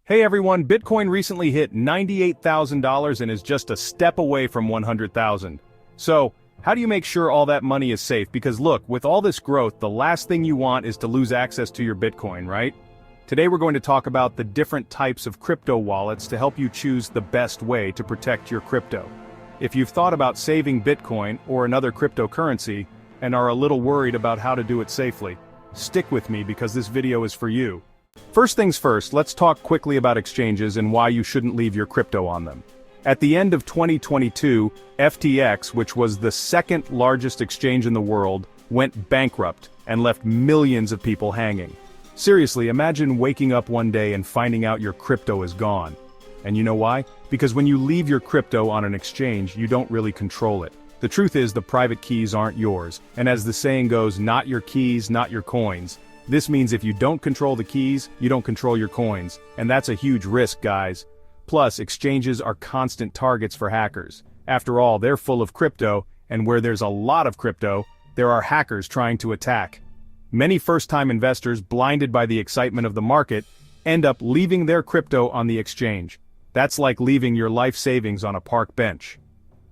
Hey everyone, Bitcoin recently hit $98,000 and is just a step away from 100,000. So, how do you make sure all that money is safe? Because look, with all this growth, the last thing you want is to lose access to your Bitcoin, right? Today we're going to talk about the different types of crypto wallets to help you choose the best way to protect your crypto. If you've thought about saving Bitcoin or another cryptocurrency and are a little worried about how to do it safely, stick with me because this video is for you. First things first, let's talk quickly about exchanges and why you shouldn't leave your crypto on them. At the end of 2022, FTX, which was the second largest exchange in the world, went bankrupt and left millions of people hanging. Seriously, imagine waking up one day and finding out your crypto is gone. And you know why? Because when you leave your crypto on an exchange, you don't really control it. The truth is the private keys aren't yours, and as the saying goes, not your keys, not your coins. This means if you don't control the keys, you don't control your coins, and that's a huge risk, guys. Plus, exchanges are constant targets for hackers. After all, they're full of crypto, and where there's a lot of crypto, there are hackers trying to attack. Many first-time investors, blinded by the excitement of the market, end up leaving their crypto on the exchange. That's like leaving your life savings on a park bench.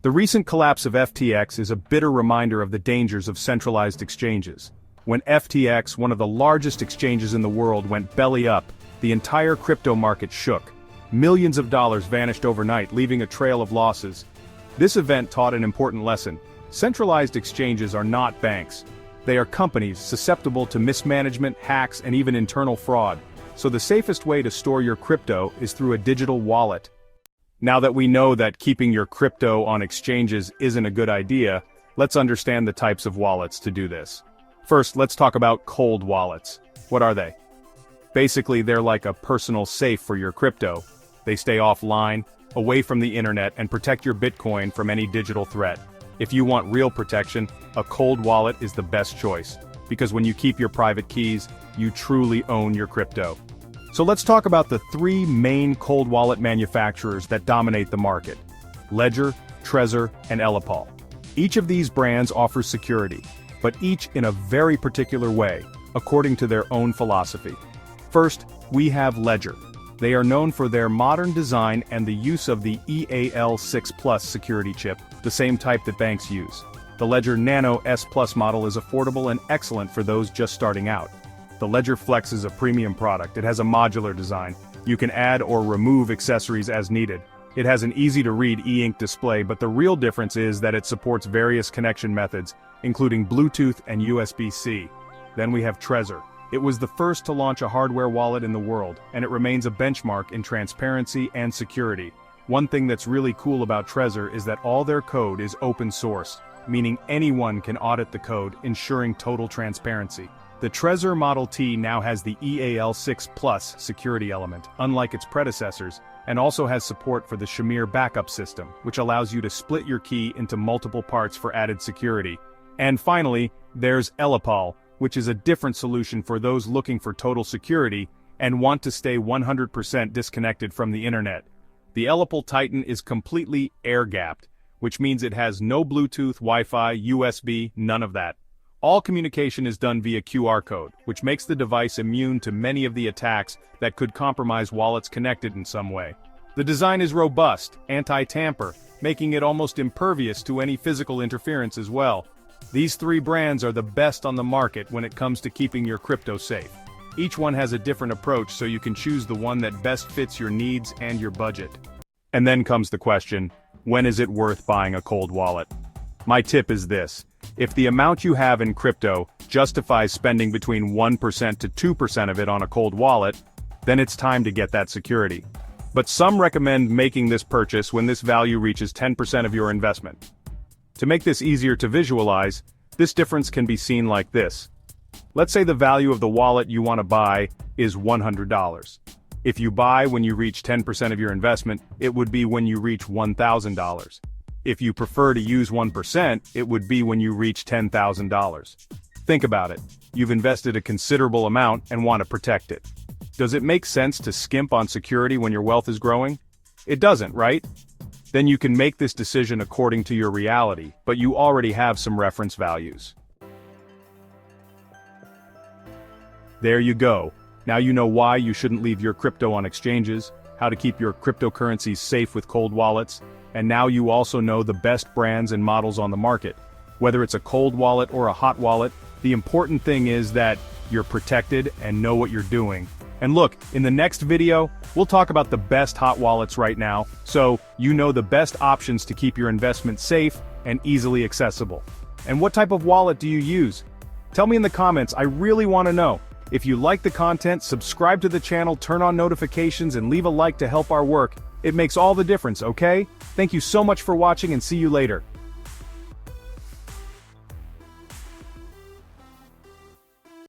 The recent collapse of FTX is a bitter reminder of the dangers of centralized exchanges. When FTX, one of the largest exchanges in the world, went belly up, the entire crypto market shook. Millions of dollars vanished overnight, leaving a trail of losses. This event taught an important lesson. Centralized exchanges are not banks. They are companies susceptible to mismanagement, hacks, and even internal fraud. So the safest way to store your crypto is through a digital wallet. Now that we know that keeping your crypto on exchanges isn't a good idea, let's understand the types of wallets to do this. First, let's talk about cold wallets. What are they? Basically, they're like a personal safe for your crypto. They stay offline, away from the internet, and protect your Bitcoin from any digital threat. If you want real protection, a cold wallet is the best choice, because when you keep your private keys, you truly own your crypto. So let's talk about the three main cold wallet manufacturers that dominate the market: Ledger, Trezor, and Ellipal. Each of these brands offers security, but each in a very particular way, according to their own philosophy. First, we have Ledger. They are known for their modern design and the use of the EAL6 Plus security chip, the same type that banks use. The Ledger Nano S Plus model is affordable and excellent for those just starting out. The Ledger Flex is a premium product. It has a modular design. You can add or remove accessories as needed. It has an easy-to-read e-ink display, but the real difference is that it supports various connection methods, including Bluetooth and USB-C. Then we have Trezor. It was the first to launch a hardware wallet in the world, and it remains a benchmark in transparency and security. One thing that's really cool about Trezor is that all their code is open source, meaning anyone can audit the code, ensuring total transparency. The Trezor Model T now has the EAL6 Plus security element, unlike its predecessors, and also has support for the Shamir backup system, which allows you to split your key into multiple parts for added security. And finally, there's Ellipal, which is a different solution for those looking for total security and want to stay 100% disconnected from the internet. The Ellipal Titan is completely air-gapped, which means it has no Bluetooth, Wi-Fi, USB, none of that. All communication is done via QR code, which makes the device immune to many of the attacks that could compromise wallets connected in some way. The design is robust, anti-tamper, making it almost impervious to any physical interference as well. These three brands are the best on the market when it comes to keeping your crypto safe. Each one has a different approach, so you can choose the one that best fits your needs and your budget. And then comes the question, when is it worth buying a cold wallet? My tip is this: if the amount you have in crypto justifies spending between 1% to 2% of it on a cold wallet, then it's time to get that security. But some recommend making this purchase when this value reaches 10% of your investment. To make this easier to visualize, this difference can be seen like this. Let's say the value of the wallet you want to buy is $100. If you buy when you reach 10% of your investment, it would be when you reach $1,000. If you prefer to use 1%, it would be when you reach $10,000. Think about it. You've invested a considerable amount and want to protect it. Does it make sense to skimp on security when your wealth is growing? It doesn't, right? Then you can make this decision according to your reality, but you already have some reference values. There you go. Now you know why you shouldn't leave your crypto on exchanges, how to keep your cryptocurrencies safe with cold wallets, and now you also know the best brands and models on the market. Whether it's a cold wallet or a hot wallet, the important thing is that you're protected and know what you're doing. And look, in the next video, we'll talk about the best hot wallets right now, so you know the best options to keep your investment safe and easily accessible. And what type of wallet do you use? Tell me in the comments, I really want to know. If you like the content, subscribe to the channel, turn on notifications, and leave a like to help our work. It makes all the difference, okay? Thank you so much for watching and see you later.